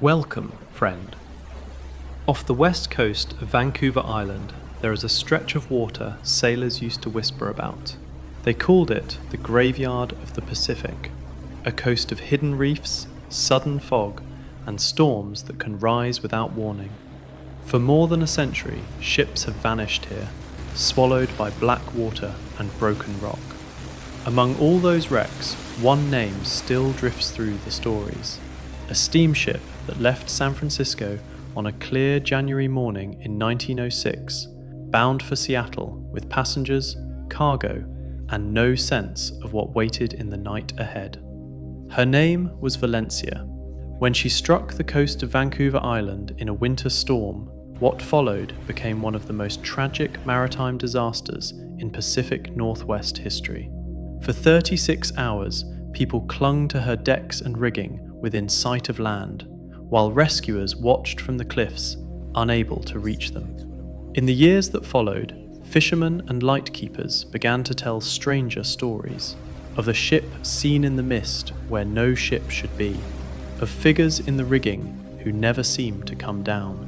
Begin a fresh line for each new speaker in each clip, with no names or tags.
Welcome, friend. Off the west coast of Vancouver Island, there is a stretch of water sailors used to whisper about. They called it the Graveyard of the Pacific, a coast of hidden reefs, sudden fog, and storms that can rise without warning. For more than a century, ships have vanished here, swallowed by black water and broken rock. Among all those wrecks, one name still drifts through the stories. A steamship that left San Francisco on a clear January morning in 1906, bound for Seattle with passengers, cargo, and no sense of what waited in the night ahead. Her name was Valencia. When she struck the coast of Vancouver Island in a winter storm, what followed became one of the most tragic maritime disasters in Pacific Northwest history. For 36 hours, people clung to her decks and rigging within sight of land, while rescuers watched from the cliffs, unable to reach them. In the years that followed, fishermen and lightkeepers began to tell stranger stories, of the ship seen in the mist where no ship should be, of figures in the rigging who never seemed to come down.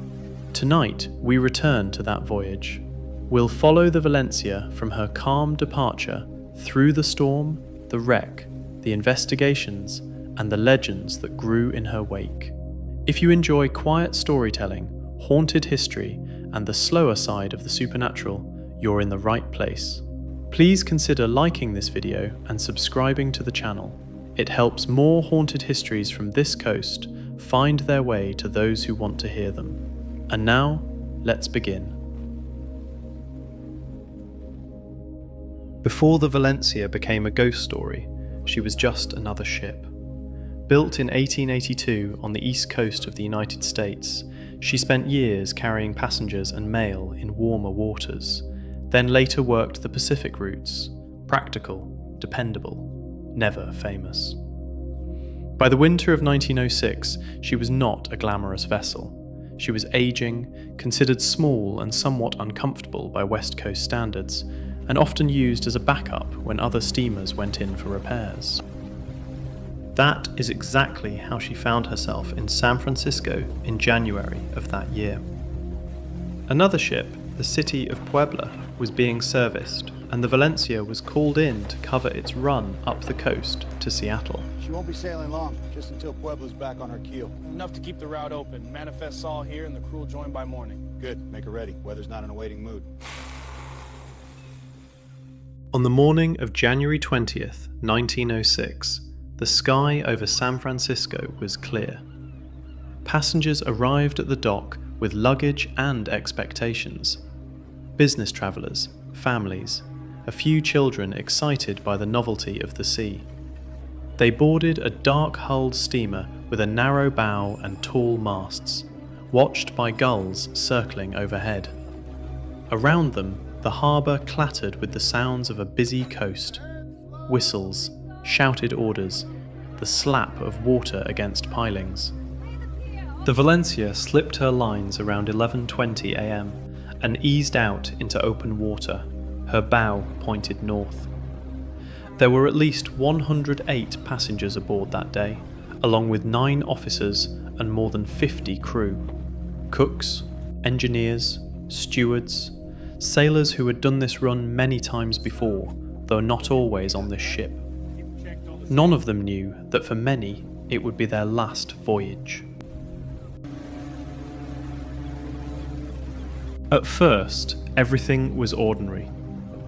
Tonight, we return to that voyage. We'll follow the Valencia from her calm departure through the storm, the wreck, the investigations, and the legends that grew in her wake. If you enjoy quiet storytelling, haunted history, and the slower side of the supernatural, you're in the right place. Please consider liking this video and subscribing to the channel. It helps more haunted histories from this coast find their way to those who want to hear them. And now, let's begin. Before the Valencia became a ghost story, she was just another ship. Built in 1882 on the east coast of the United States, she spent years carrying passengers and mail in warmer waters, then later worked the Pacific routes, practical, dependable, never famous. By the winter of 1906, she was not a glamorous vessel. She was aging, considered small and somewhat uncomfortable by West Coast standards, and often used as a backup when other steamers went in for repairs. That is exactly how she found herself in San Francisco in January of that year. Another ship, the city of Puebla, was being serviced, and the Valencia was called in to cover its run up the coast to Seattle.
She won't be sailing long, just until Puebla's back on her keel.
Enough to keep the route open. Manifests all here and the crew will join by morning.
Good, make her ready. Weather's not in a waiting mood.
On the morning of January 20th, 1906, the sky over San Francisco was clear. Passengers arrived at the dock with luggage and expectations. Business travellers, families, a few children excited by the novelty of the sea. They boarded a dark-hulled steamer with a narrow bow and tall masts, watched by gulls circling overhead. Around them, the harbour clattered with the sounds of a busy coast. Whistles, shouted orders, the slap of water against pilings. The Valencia slipped her lines around 11:20 a.m. and eased out into open water, her bow pointed north. There were at least 108 passengers aboard that day, along with 9 officers and more than 50 crew. Cooks, engineers, stewards, sailors who had done this run many times before, though not always on this ship. None of them knew that for many, it would be their last voyage. At first, everything was ordinary.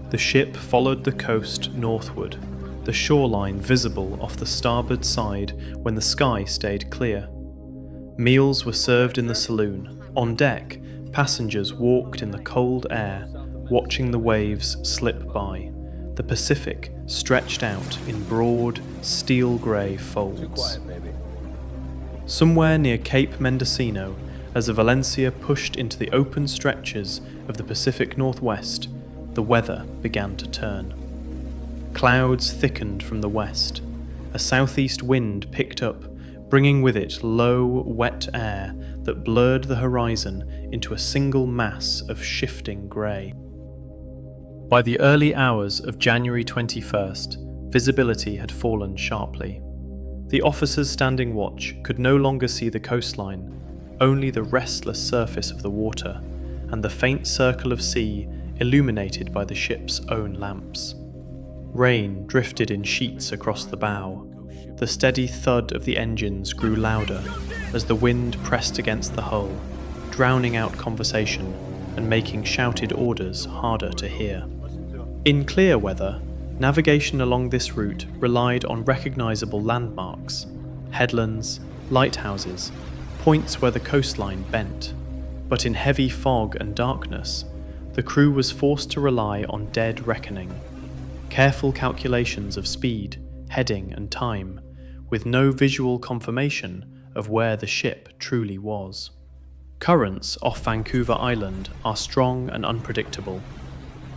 The ship followed the coast northward, the shoreline visible off the starboard side when the sky stayed clear. Meals were served in the saloon. On deck, passengers walked in the cold air, watching the waves slip by. The Pacific stretched out in broad, steel-grey folds.
Too quiet, baby.
Somewhere near Cape Mendocino, as the Valencia pushed into the open stretches of the Pacific Northwest, the weather began to turn. Clouds thickened from the west. A southeast wind picked up, bringing with it low, wet air that blurred the horizon into a single mass of shifting grey. By the early hours of January 21st, visibility had fallen sharply. The officers standing watch could no longer see the coastline, only the restless surface of the water and the faint circle of sea illuminated by the ship's own lamps. Rain drifted in sheets across the bow. The steady thud of the engines grew louder as the wind pressed against the hull, drowning out conversation and making shouted orders harder to hear. In clear weather, navigation along this route relied on recognizable landmarks, headlands, lighthouses, points where the coastline bent. But in heavy fog and darkness, the crew was forced to rely on dead reckoning, careful calculations of speed, heading and time, with no visual confirmation of where the ship truly was. Currents off Vancouver Island are strong and unpredictable.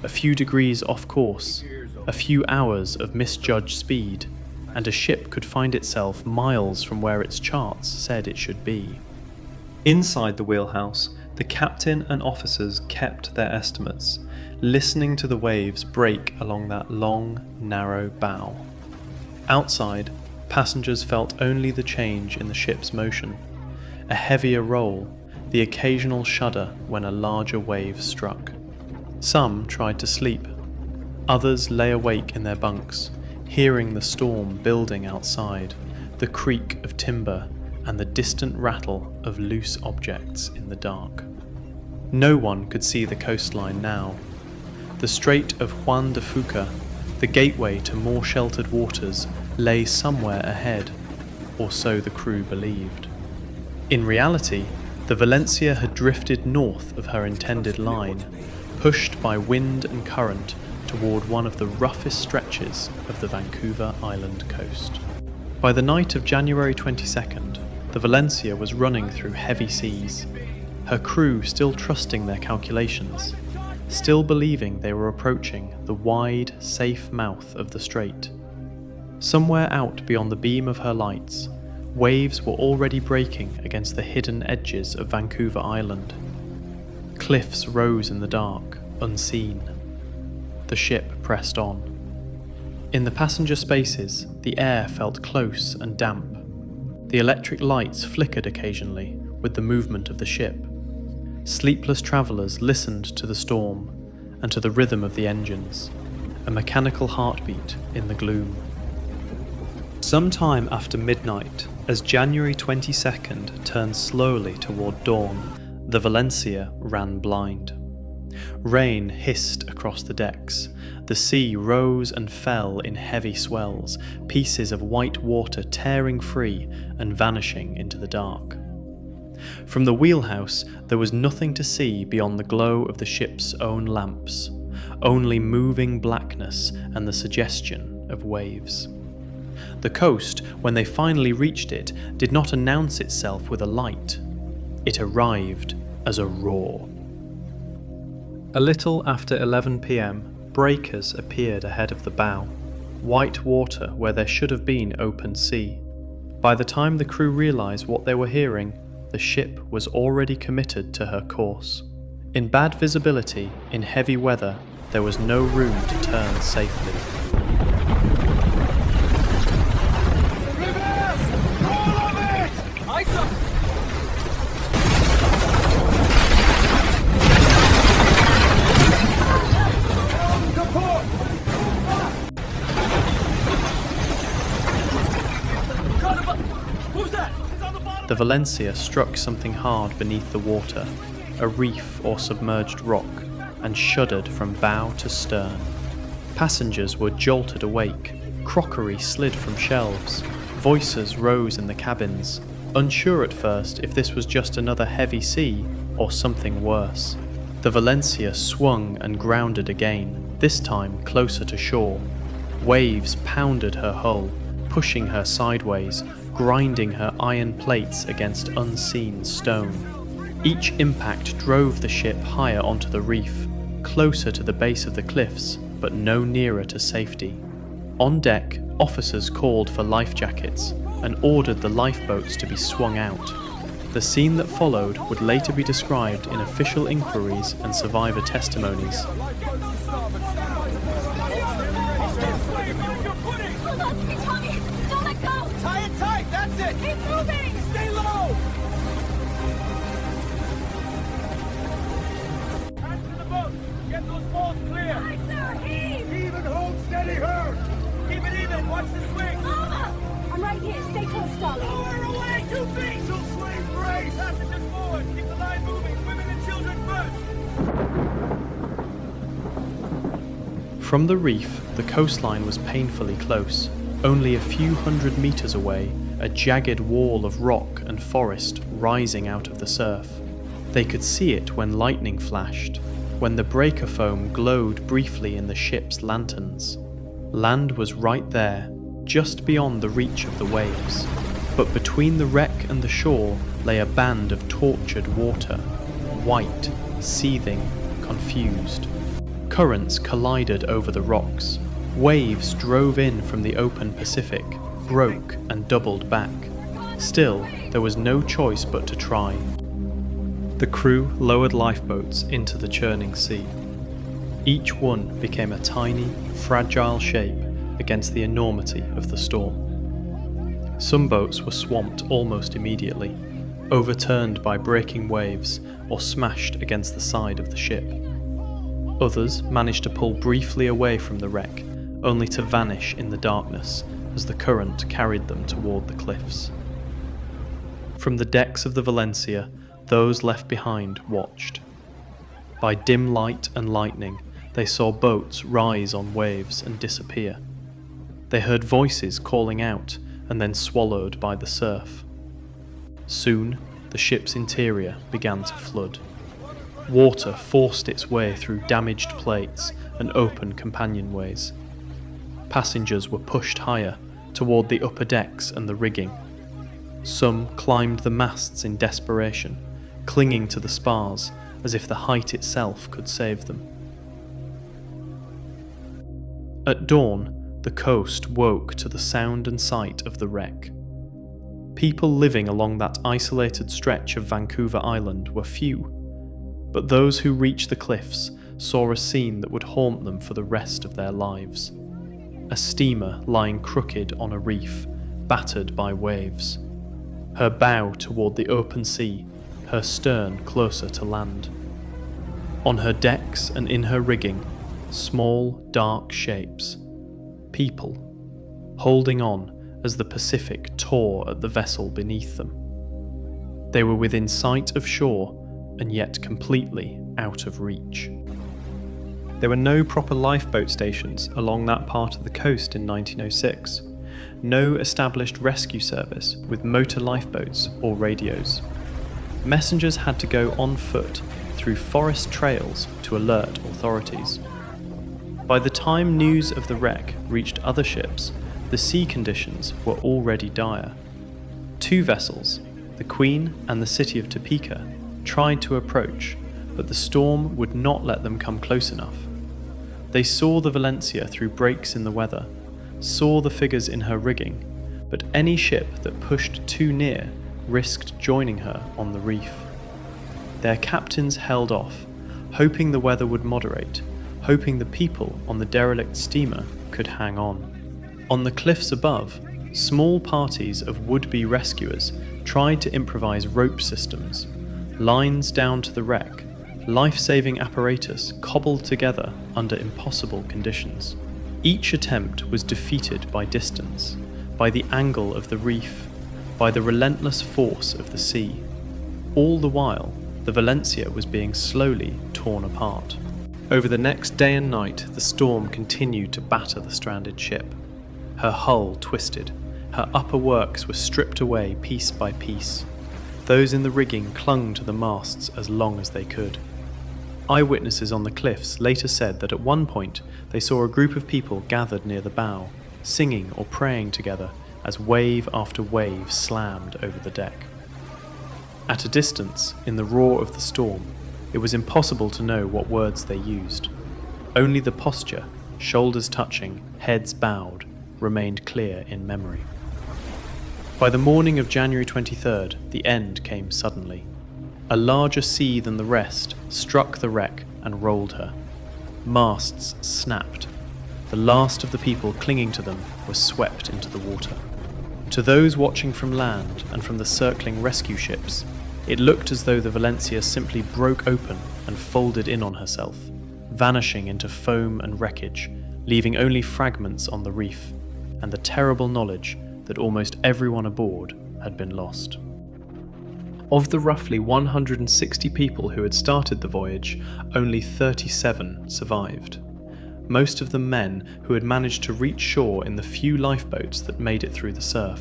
A few degrees off course, a few hours of misjudged speed, and a ship could find itself miles from where its charts said it should be. Inside the wheelhouse, the captain and officers kept their estimates, listening to the waves break along that long, narrow bow. Outside, passengers felt only the change in the ship's motion, a heavier roll, the occasional shudder when a larger wave struck. Some tried to sleep. Others lay awake in their bunks, hearing the storm building outside, the creak of timber and the distant rattle of loose objects in the dark. No one could see the coastline now. The Strait of Juan de Fuca, the gateway to more sheltered waters, lay somewhere ahead, or so the crew believed. In reality, the Valencia had drifted north of her intended line, pushed by wind and current toward one of the roughest stretches of the Vancouver Island coast. By the night of January 22nd, the Valencia was running through heavy seas, her crew still trusting their calculations, still believing they were approaching the wide, safe mouth of the strait. Somewhere out beyond the beam of her lights, waves were already breaking against the hidden edges of Vancouver Island. Cliffs rose in the dark, unseen. The ship pressed on. In the passenger spaces, the air felt close and damp. The electric lights flickered occasionally with the movement of the ship. Sleepless travellers listened to the storm and to the rhythm of the engines, a mechanical heartbeat in the gloom. Sometime after midnight, as January 22nd turned slowly toward dawn, the Valencia ran blind. Rain hissed across the decks. The sea rose and fell in heavy swells, pieces of white water tearing free and vanishing into the dark. From the wheelhouse, there was nothing to see beyond the glow of the ship's own lamps, only moving blackness and the suggestion of waves. The coast, when they finally reached it, did not announce itself with a light. It arrived as a roar. A little after 11 p.m, breakers appeared ahead of the bow, white water where there should have been open sea. By the time the crew realized what they were hearing, the ship was already committed to her course. In bad visibility, in heavy weather, there was no room to turn safely. The Valencia struck something hard beneath the water, a reef or submerged rock, and shuddered from bow to stern. Passengers were jolted awake, crockery slid from shelves, voices rose in the cabins, unsure at first if this was just another heavy sea or something worse. The Valencia swung and grounded again, this time closer to shore. Waves pounded her hull, pushing her sideways, grinding her iron plates against unseen stone. Each impact drove the ship higher onto the reef, closer to the base of the cliffs, but no nearer to safety. On deck, officers called for life jackets and ordered the lifeboats to be swung out. The scene that followed would later be described in official inquiries and survivor testimonies.
Hold on to me, Tommy! Don't let go! Tie it tight!
From the reef, the coastline was painfully close. Only a few hundred meters away, a jagged wall of rock and forest rising out of the surf. They could see it when lightning flashed, when the breaker foam glowed briefly in the ship's lanterns. Land was right there, just beyond the reach of the waves. But between the wreck and the shore lay a band of tortured water, white, seething, confused. Currents collided over the rocks. Waves drove in from the open Pacific, broke and doubled back. Still, there was no choice but to try. The crew lowered lifeboats into the churning sea. Each one became a tiny, fragile shape against the enormity of the storm. Some boats were swamped almost immediately, overturned by breaking waves or smashed against the side of the ship. Others managed to pull briefly away from the wreck, only to vanish in the darkness as the current carried them toward the cliffs. From the decks of the Valencia, those left behind watched. By dim light and lightning, they saw boats rise on waves and disappear. They heard voices calling out and then swallowed by the surf. Soon, the ship's interior began to flood. Water forced its way through damaged plates and open companionways. Passengers were pushed higher, toward the upper decks and the rigging. Some climbed the masts in desperation, clinging to the spars as if the height itself could save them. At dawn, the coast woke to the sound and sight of the wreck. People living along that isolated stretch of Vancouver Island were few, but those who reached the cliffs saw a scene that would haunt them for the rest of their lives. A steamer lying crooked on a reef, battered by waves. Her bow toward the open sea, her stern closer to land. On her decks and in her rigging, small, dark shapes. People, holding on as the Pacific tore at the vessel beneath them. They were within sight of shore and yet completely out of reach. There were no proper lifeboat stations along that part of the coast in 1906. No established rescue service with motor lifeboats or radios. Messengers had to go on foot through forest trails to alert authorities. By the time news of the wreck reached other ships, the sea conditions were already dire. Two vessels, the Queen and the City of Topeka, tried to approach, but the storm would not let them come close enough. They saw the Valencia through breaks in the weather, saw the figures in her rigging, but any ship that pushed too near risked joining her on the reef. Their captains held off, hoping the weather would moderate, hoping the people on the derelict steamer could hang on. On the cliffs above, small parties of would-be rescuers tried to improvise rope systems, lines down to the wreck, life-saving apparatus cobbled together under impossible conditions. Each attempt was defeated by distance, by the angle of the reef, by the relentless force of the sea. All the while, the Valencia was being slowly torn apart. Over the next day and night, the storm continued to batter the stranded ship. Her hull twisted, her upper works were stripped away piece by piece. Those in the rigging clung to the masts as long as they could. Eyewitnesses on the cliffs later said that at one point they saw a group of people gathered near the bow, singing or praying together as wave after wave slammed over the deck. At a distance, in the roar of the storm, it was impossible to know what words they used. Only the posture, shoulders touching, heads bowed, remained clear in memory. By the morning of January 23rd, the end came suddenly. A larger sea than the rest struck the wreck and rolled her. Masts snapped. The last of the people clinging to them were swept into the water. To those watching from land and from the circling rescue ships, it looked as though the Valencia simply broke open and folded in on herself, vanishing into foam and wreckage, leaving only fragments on the reef, and the terrible knowledge that almost everyone aboard had been lost. Of the roughly 160 people who had started the voyage, only 37 survived. most of them men who had managed to reach shore in the few lifeboats that made it through the surf.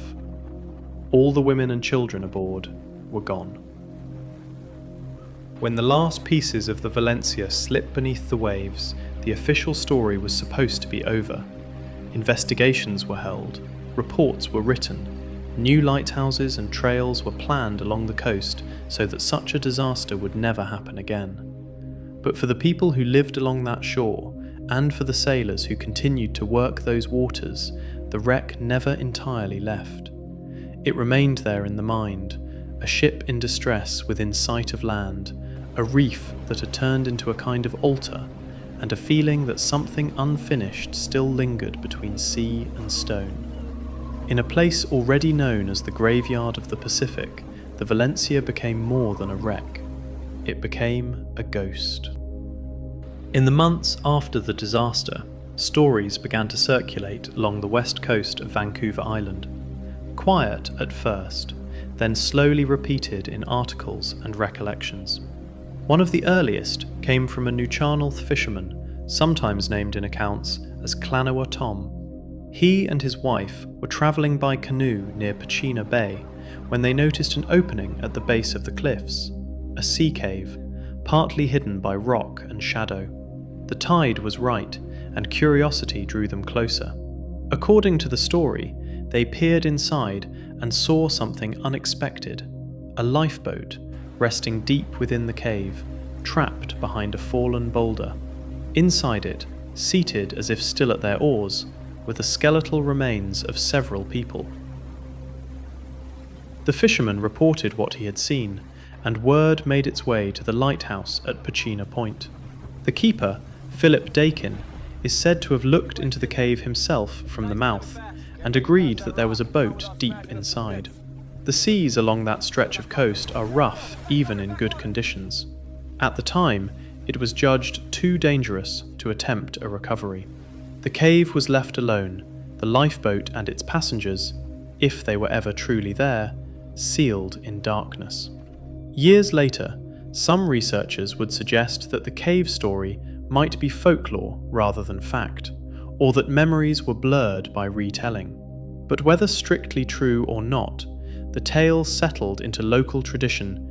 All the women and children aboard were gone. When the last pieces of the Valencia slipped beneath the waves, the official story was supposed to be over. Investigations were held, reports were written, new lighthouses and trails were planned along the coast so that such a disaster would never happen again. But for the people who lived along that shore, and for the sailors who continued to work those waters, the wreck never entirely left. It remained there in the mind, a ship in distress within sight of land, a reef that had turned into a kind of altar, and a feeling that something unfinished still lingered between sea and stone. In a place already known as the graveyard of the Pacific, the Valencia became more than a wreck. It became a ghost. In the months after the disaster, stories began to circulate along the west coast of Vancouver Island. Quiet at first, then slowly repeated in articles and recollections. One of the earliest came from a Nucharnalth fisherman, sometimes named in accounts as Clanawa Tom. He and his wife were travelling by canoe near Pachina Bay when they noticed an opening at the base of the cliffs, a sea cave, partly hidden by rock and shadow. The tide was right, and curiosity drew them closer. According to the story, they peered inside and saw something unexpected, a lifeboat resting deep within the cave, trapped behind a fallen boulder. Inside it, seated as if still at their oars, were the skeletal remains of several people. The fisherman reported what he had seen, and word made its way to the lighthouse at Pachina Point. The keeper, Philip Dakin, is said to have looked into the cave himself from the mouth, and agreed that there was a boat deep inside. The seas along that stretch of coast are rough even in good conditions. At the time, it was judged too dangerous to attempt a recovery. The cave was left alone, the lifeboat and its passengers, if they were ever truly there, sealed in darkness. Years later, some researchers would suggest that the cave story might be folklore rather than fact, or that memories were blurred by retelling. But whether strictly true or not, the tale settled into local tradition.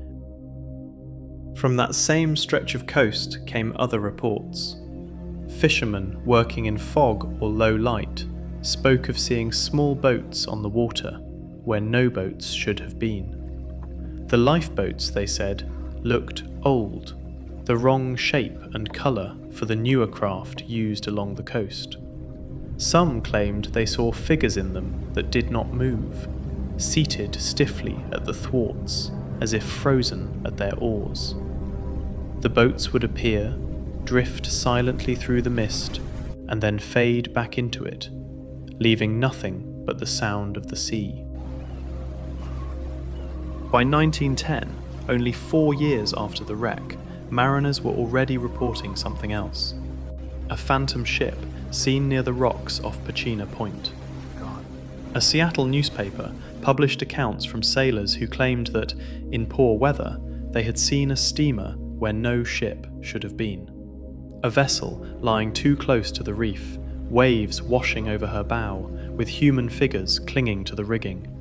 From that same stretch of coast came other reports. Fishermen working in fog or low light spoke of seeing small boats on the water where no boats should have been. The lifeboats, they said, looked old, the wrong shape and colour for the newer craft used along the coast. Some claimed they saw figures in them that did not move, seated stiffly at the thwarts, as if frozen at their oars. The boats would appear, drift silently through the mist, and then fade back into it, leaving nothing but the sound of the sea. By 1910, only 4 years after the wreck, mariners were already reporting something else. A phantom ship seen near the rocks off Pachina Point. A Seattle newspaper published accounts from sailors who claimed that, in poor weather, they had seen a steamer where no ship should have been. A vessel lying too close to the reef, waves washing over her bow, with human figures clinging to the rigging.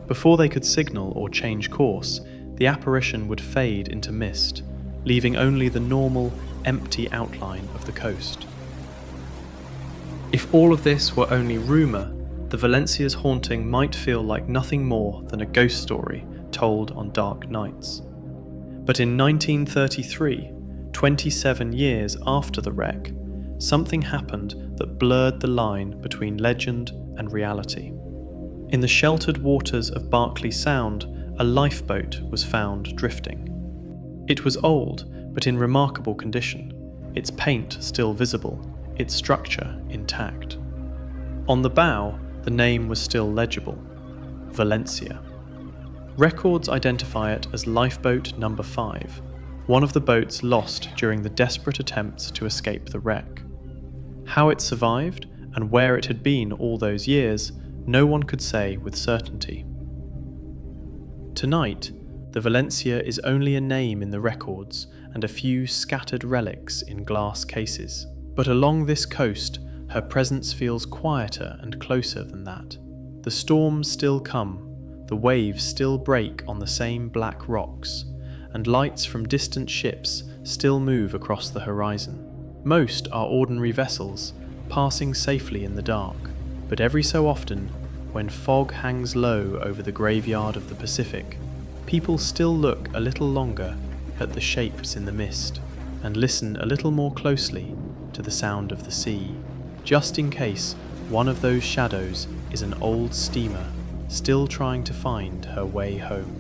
Before they could signal or change course, the apparition would fade into mist, leaving only the normal, empty outline of the coast. If all of this were only rumour, the Valencia's haunting might feel like nothing more than a ghost story told on dark nights. But in 1933, 27 years after the wreck, something happened that blurred the line between legend and reality. In the sheltered waters of Berkeley Sound, a lifeboat was found drifting. It was old, but in remarkable condition, its paint still visible, its structure intact. On the bow, the name was still legible: Valencia. Records identify it as Lifeboat Number 5, one of the boats lost during the desperate attempts to escape the wreck. How it survived and where it had been all those years, no one could say with certainty. Tonight, the Valencia is only a name in the records and a few scattered relics in glass cases. But along this coast, her presence feels quieter and closer than that. The storms still come, the waves still break on the same black rocks, and lights from distant ships still move across the horizon. Most are ordinary vessels, passing safely in the dark, but every so often, when fog hangs low over the graveyard of the Pacific, people still look a little longer at the shapes in the mist and listen a little more closely to the sound of the sea, just in case one of those shadows is an old steamer still trying to find her way home.